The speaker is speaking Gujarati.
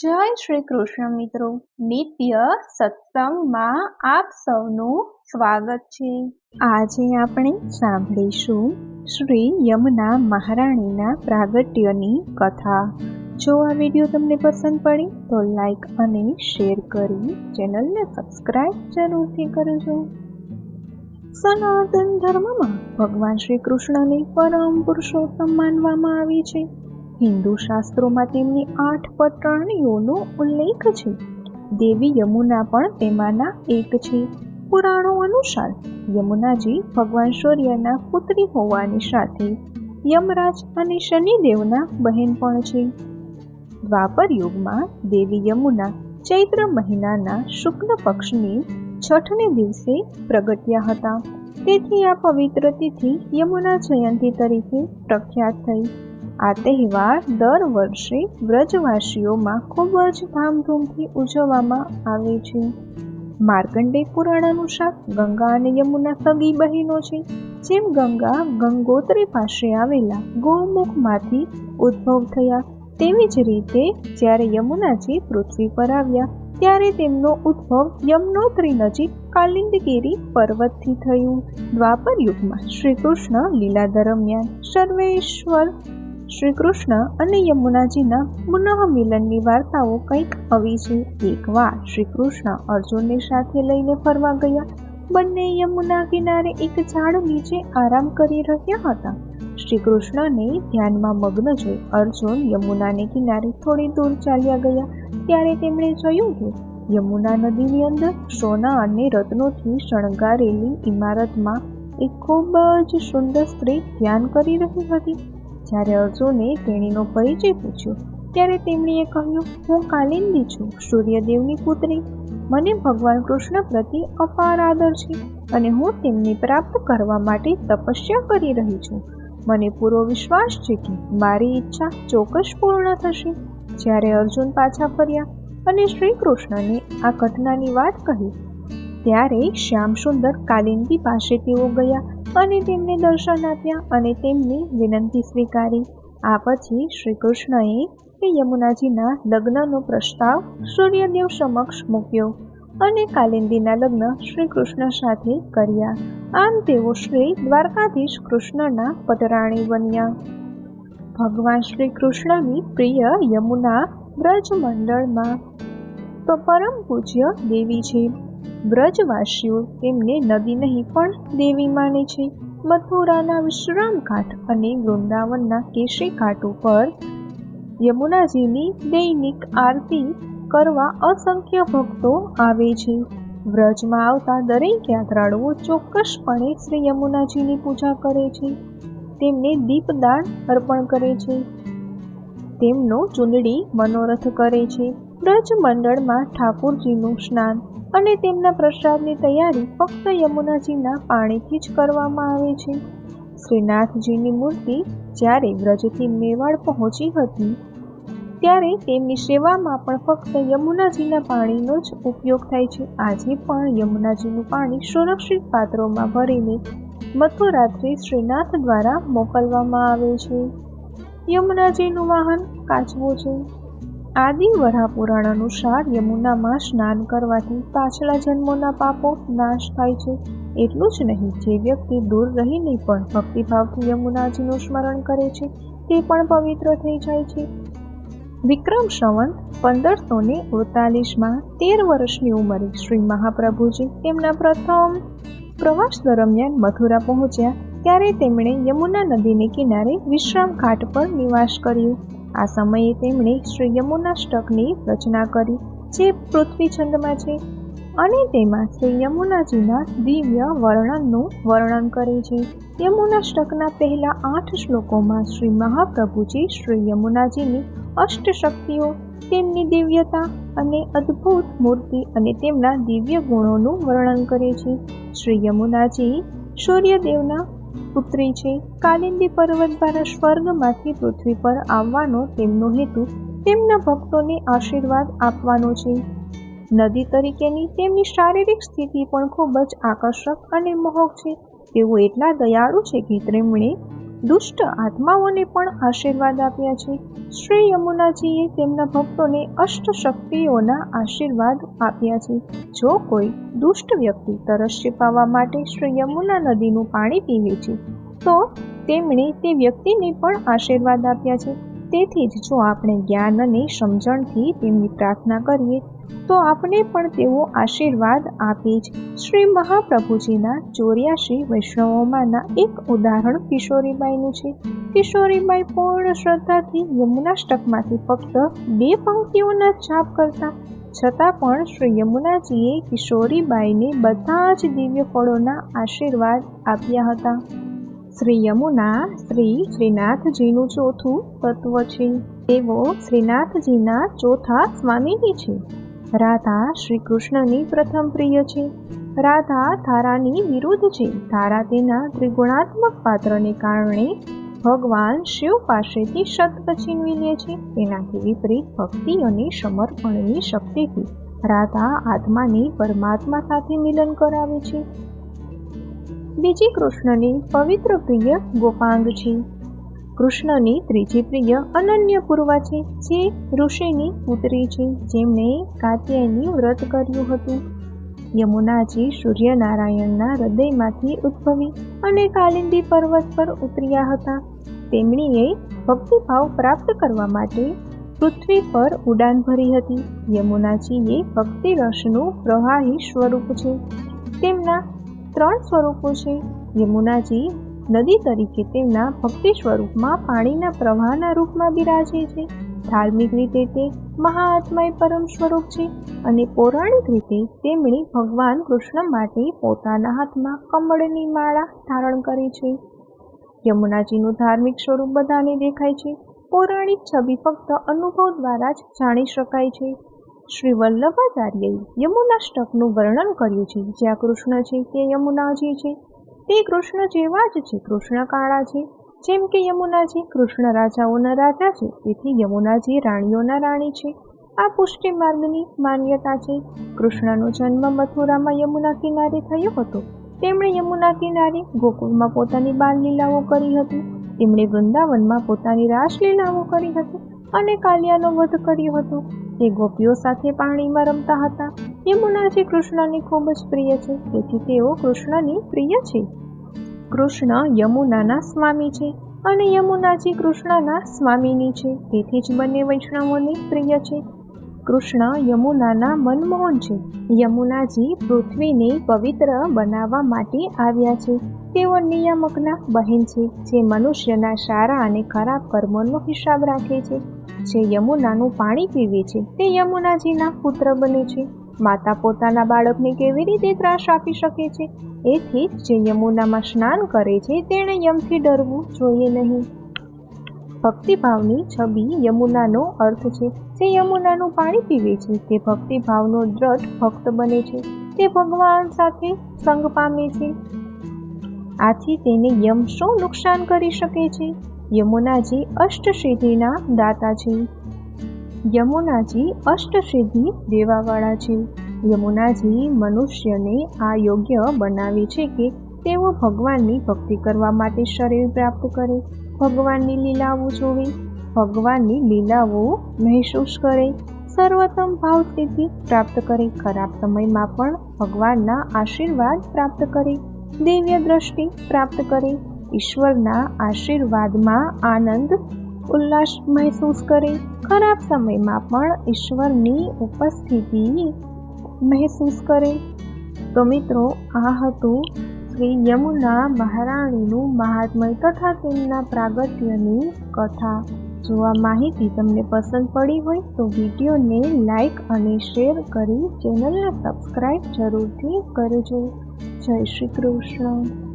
જય શ્રી કૃષ્ણ મિત્રો, નિત્ય સત્સંગમાં આપ સૌનું સ્વાગત છે। આજે આપણે સાંભળીશું શ્રી યમુના મહારાણીના પ્રાગટ્યની કથા। જો આ વિડીયો તમને પસંદ પડે તો લાઈક અને શેર કરી ચેનલને સબસ્ક્રાઇબ જરૂરથી કરજો। સનાતન ધર્મમાં ભગવાન શ્રી કૃષ્ણને પરમ પુરુષોત્તમ માનવામાં આવે છે। હિન્દુ શાસ્ત્રોમાં તેમની 8 પત્નીઓનો ઉલ્લેખ છે। દેવી યમુના પણ તેમાંના એક છે। પુરાણો અનુસાર યમુનાજી ભગવાન સૂર્યના પુત્રી હોવાની સાથે યમરાજ અને શનિદેવના બહેન પણ છે। દ્વાપર યુગમાં દેવી યમુના ચૈત્ર મહિનાના શુક્લ પક્ષની છઠને દિવસે પ્રગટ્યા હતા। તેથી આ પવિત્ર તિથિ યમુના જયંતી તરીકે પ્રખ્યાત થઈ। આ તહેવાર દર વર્ષે વ્રજવાસીઓમાં ખૂબ જ ધામધૂમથી ઉજવવામાં આવે છે। માર્કંડેય પુરાણ અનુસાર ગંગા અને યમુના સગી બહેનો છે। જેમ ગંગા ગંગોત્રી પાસે આવેલા ગોમુખમાંથી ઉદ્ભવ થયા, તેવી જ રીતે જ્યારે યમુનાજી પૃથ્વી પર આવ્યા ત્યારે તેમનો ઉદ્ભવ યમનોત્રી નજીક કાલિંદગીરી પર્વતથી થયું। દ્વાપર યુગમાં શ્રી કૃષ્ણ લીલા દરમિયાન સર્વેશ્વર શ્રી કૃષ્ણ અને યમુનાજીના પુનઃ મિલનની વાર્તાઓ કંઈક આવી છે। એકવાર શ્રી કૃષ્ણ અર્જુનને સાથે લઈને ફરવા ગયા। બંને યમુના કિનારે એક ઝાડ નીચે આરામ કરી રહ્યા હતા। શ્રી કૃષ્ણને ધ્યાનમાં મગ્ન જોઈ અર્જુન યમુનાને કિનારે થોડી દૂર ચાલ્યા ગયા। ત્યારે તેમણે જોયું કે યમુના નદીની અંદર સોના અને રત્નોથી શણગારેલી ઇમારતમાં એક ખૂબ જ સુંદર સ્ત્રી ધ્યાન કરી રહી હતી। જ્યારે અર્જુને તેણીનો પરિચય પૂછ્યો ત્યારે તેમણીએ કહ્યું, હું કાલિંદી છું, સૂર્યદેવની પુત્રી। મને ભગવાન કૃષ્ણ પ્રત્યે અપાર આદર છે અને હું તેમને પ્રાપ્ત કરવા માટે તપસ્યા કરી રહી છું। મને પૂરો વિશ્વાસ છે કે મારી ઈચ્છા ચોક્કસ પૂર્ણ થશે। જ્યારે અર્જુન પાછા ફર્યા અને શ્રી કૃષ્ણને આ ઘટનાની વાત કહી ત્યારે શ્યામ સુંદર કાલિંદી પાસે તેઓ ગયા અને તેમને દર્શન આપ્યા અને તેમની વિનંતી સ્વીકારી। આ પછી શ્રી કૃષ્ણએ તે યમુનાજીના લગ્નનો પ્રસ્તાવ સૂર્યદેવ સમક્ષ મૂક્યો અને કાલિંદીના લગ્ન શ્રી કૃષ્ણ સાથે કર્યા। આમ તેઓ શ્રી દ્વારકાધીશ કૃષ્ણના પટરાણી બન્યા। ભગવાન શ્રી કૃષ્ણની પ્રિય યમુના બ્રજમંડળમાં તો પરમ પૂજ્ય દેવી છે। બ્રજવાસીઓ તેમને નદી નહીં પણ દેવી માને છે। મથુરાના વિશ્રામ ઘાટ અને વૃંદાવનના કેશી ઘાટ ઉપર યમુનાજીની દૈનિક આરતી કરવા અસંખ્ય ભક્તો આવે છે। વ્રજમાં આવતા દરેક યાત્રાળુઓ ચોક્કસપણે શ્રી યમુનાજીની પૂજા કરે છે, તેમને દીપદાન અર્પણ કરે છે, તેમનો ચૂંદડી મનોરથ કરે છે। બ્રજ મંડળમાં ઠાકુરજીનું સ્નાન અને તેમના પ્રસાદની તૈયારી ફક્ત યમુનાજીના પાણીથી જ કરવામાં આવે છે। શ્રીનાથજીની મૂર્તિ જ્યારે વ્રજથી મેવાડ પહોંચી હતી ત્યારે તેમની સેવામાં પણ ફક્ત યમુનાજીના પાણીનો જ ઉપયોગ થાય છે। આજે પણ યમુનાજીનું પાણી સુરક્ષિત પાત્રોમાં ભરીને મથુરાથી શ્રીનાથ દ્વારા મોકલવામાં આવે છે। યમુનાજીનું વાહન કાચબો છે। આદિ વરાહ પુરાણ અનુસાર યમુનામાં સ્નાન કરવાથી પાછલા જન્મોના પાપો નાશ થાય છે। એટલું જ નહીં, જે વ્યક્તિ દૂર રહીને પણ ભક્તિભાવથી યમુનાજીનું સ્મરણ કરે છે તે પણ પવિત્ર થઈ જાય છે। વિક્રમ સંવત 1548માં 13 વર્ષની ઉંમરે શ્રી મહાપ્રભુજી તેમના પ્રથમ પ્રવાસ દરમિયાન મથુરા પહોંચ્યા ત્યારે તેમણે યમુના નદીને કિનારે વિશ્રામ ઘાટ પર નિવાસ કર્યો। આ સમયે તેમણે શ્રી યમુનાષ્ટકની રચના કરી જે પૃથ્વી છંદમાં છે અને તેમાં શ્રી યમુનાજીના દિવ્ય વર્ણનનું વર્ણન કરે છે। યમુનાષ્ટકના પહેલા 8 શ્લોકોમાં શ્રી મહાપ્રભુજી શ્રી યમુનાજીની અષ્ટશક્તિઓ, તેમની દિવ્યતા અને અદ્ભુત મૂર્તિ અને તેમના દિવ્ય ગુણોનું વર્ણન કરે છે। શ્રી યમુનાજી સૂર્યદેવના પુત્રી છે। કાલિંદી પર્વત દ્વારા સ્વર્ગમાંથી પૃથ્વી પર આવવાનો તેમનો હેતુ તેમના ભક્તોને આશીર્વાદ આપવાનો છે। નદી તરીકેની તેમની શારીરિક સ્થિતિ પણ ખૂબ જ આકર્ષક અને મોહક છે। તેઓ એટલા દયાળુ છે કે તેમણે દુષ્ટ આત્માઓને પણ આશીર્વાદ આપ્યા છે. શ્રી યમુનાજીએ તેમના ભક્તોને અષ્ટશક્તિઓના આશીર્વાદ આપ્યા છે. જો કોઈ દુષ્ટ વ્યક્તિ તરસ છિપાવવા માટે શ્રી યમુના નદીનું પાણી પીવે છે તો તેમણે તે વ્યક્તિને પણ આશીર્વાદ આપ્યા છે. તેથી જ જો આપણે જ્ઞાન અને સમજણથી તેમની પ્રાર્થના કરીએ તો આપણે પણ તેઓ આશીર્વાદ આપે જ. શ્રી મહાપ્રભુજીના 84 વૈષ્ણવોમાંના એક ઉદાહરણ કિશોરીબાઈનું છે. કિશોરીબાઈ પૂર્ણ શ્રદ્ધાથી યમુનાષ્ટકમાંથી ફક્ત 2 પંક્તિઓના જાપ કરતા, છતાં પણ શ્રી યમુનાજીએ કિશોરીબાઈને બધા જ દિવ્ય ફળોના આશીર્વાદ આપ્યા હતા. શ્રી યમુના શ્રી શ્રીનાથજીનું ચોથું તત્વ છે. તેઓ શ્રીનાથજીના ચોથા સ્વામીની છે. રાધા શ્રી કૃષ્ણની પ્રથમ પ્રિય છે. રાધા તારાની વિરુદ્ધ છે. તારા તેના ત્રિગુણાત્મક પાત્રને કારણે ભગવાન શિવ પાસેથી શતક છીનવી લે છે. તેનાથી વિપરીત ભક્તિ અને સમર્પણની શક્તિથી રાધા આત્માને પરમાત્મા સાથે મિલન કરાવે છે. બીજી કૃષ્ણની પવિત્ર પ્રિય ગોપાંગ છે. કૃષ્ણની ત્રીજી પ્રિય અનન્ય પૂર્વા છે, જે ઋષિની પુત્રી છે, જેમણે કાત્યાયની વ્રત કર્યું હતું. યમુનાજી સૂર્યનારાયણના હૃદયમાંથી ઉદ્ભવી અને કાલિંદી પર્વત પર ઉતર્યા હતા. તેમણીએ ભક્તિભાવ પ્રાપ્ત કરવા માટે પૃથ્વી પર ઉડાન ભરી હતી. યમુનાજી એ ભક્તિ રસનું પ્રવાહી સ્વરૂપ છે. તેમના 3 સ્વરૂપો છે. યમુનાજી નદી તરીકે તેમના ભક્તિ સ્વરૂપમાં પાણીના પ્રવાહના રૂપમાં બિરાજે છે. ધાર્મિક રીતે તે મહાઆત્માએ પરમ સ્વરૂપ છે અને પૌરાણિક રીતે તેમણે ભગવાન કૃષ્ણ માટે પોતાના હાથમાં કમળની માળા ધારણ કરી છે. યમુનાજીનું ધાર્મિક સ્વરૂપ બધાને દેખાય છે. પૌરાણિક છબી ફક્ત અનુભવ દ્વારા જ જાણી શકાય છે. શ્રી વલ્લભાચાર્યએ યમુનાષ્ટકનું વર્ણન કર્યું છે. જ્યાં કૃષ્ણ છે તે યમુનાજી છે. તે કૃષ્ણ જેવા જ છે. કૃષ્ણ કાળા છે. જેમ કે યમુનાજી કૃષ્ણ રાજાઓના રાજા છે, તેથી યમુનાજી રાણીઓના રાણી છે. આ પુષ્ટિ માર્ગની માન્યતા છે. કૃષ્ણનો જન્મ મથુરામાં યમુના કિનારે થયો હતો. તેમણે યમુના કિનારે ગોકુળમાં પોતાની બાલલીલાઓ કરી હતી. તેમણે વૃંદાવનમાં પોતાની રાસલીલાઓ કરી હતી અને કાલિયાનો વધ કર્યો હતો. તે ગોપીઓ સાથે પાણીમાં રમતા હતા. યમુનાજી કૃષ્ણને ખૂબ જ પ્રિય છે, તેથી તેઓ કૃષ્ણની પ્રિય છે. કૃષ્ણ યમુનાના સ્વામી છે અને યમુનાજી કૃષ્ણના સ્વામીની છે, તેથી જ બંને વૈષ્ણવોને પ્રિય છે. કૃષ્ણ યમુનાના મનમોહન છે. યમુનાજી પૃથ્વીને પવિત્ર બનાવવા માટે આવ્યા છે. તેઓ નિયામકના બહેન છે, જે મનુષ્યના સારા અને ખરાબ કર્મોનો હિસાબ રાખે છે. જે યમુનાનું પાણી પીવે છે તે યમુનાજીના પુત્ર બને છે. માતા પોતાના બાળકને કેવી રીતે ત્રાસ આપી શકે છે? એથી જે યમુનામાં સ્નાન કરે છે તેણે યમથી ડરવું જોઈએ નહીં. ભક્તિભાવની છબી યમુનાનો અર્થ છે. જે યમુનાનું પાણી પીવે છે તે ભક્તિભાવનો દ્રઢ ભક્ત બને છે. તે ભગવાન સાથે સંગ પામે છે. આથી તેને યમ શું નુકસાન કરી શકે છે? યમુનાજી અષ્ટસિદ્ધિના દાતા છે. યમુનાજી અષ્ટસિદ્ધિ દેવાવાળા છે. યમુનાજી મનુષ્યને આ યોગ્ય બનાવે છે કે તેઓ ભગવાનની ભક્તિ કરવા માટે શરીર પ્રાપ્ત કરે, ભગવાનની લીલાઓ જોવે, ભગવાનની લીલાઓ મહેસૂસ કરે, સર્વોત્તમ ભાવ સ્થિતિ પ્રાપ્ત કરે, ખરાબ સમયમાં પણ ભગવાનના આશીર્વાદ પ્રાપ્ત કરે, દિવ્ય દ્રષ્ટિ પ્રાપ્ત કરે, ઈશ્વરના આશીર્વાદમાં આનંદ ઉલ્લાસ મહેસૂસ કરે, ખરાબ સમયમાં પણ ઈશ્વરની ઉપસ્થિતિ મહેસૂસ કરે. તો મિત્રો, આ હતું શ્રી યમુના મહારાણીનું મહાત્મ્ય તથા તેમના પ્રાગટ્યની કથા. જો આ માહિતી તમને પસંદ પડી હોય તો વિડીયોને લાઈક અને શેર કરી ચેનલને સબસ્ક્રાઈબ જરૂરથી કરજો. જય શ્રી કૃષ્ણ.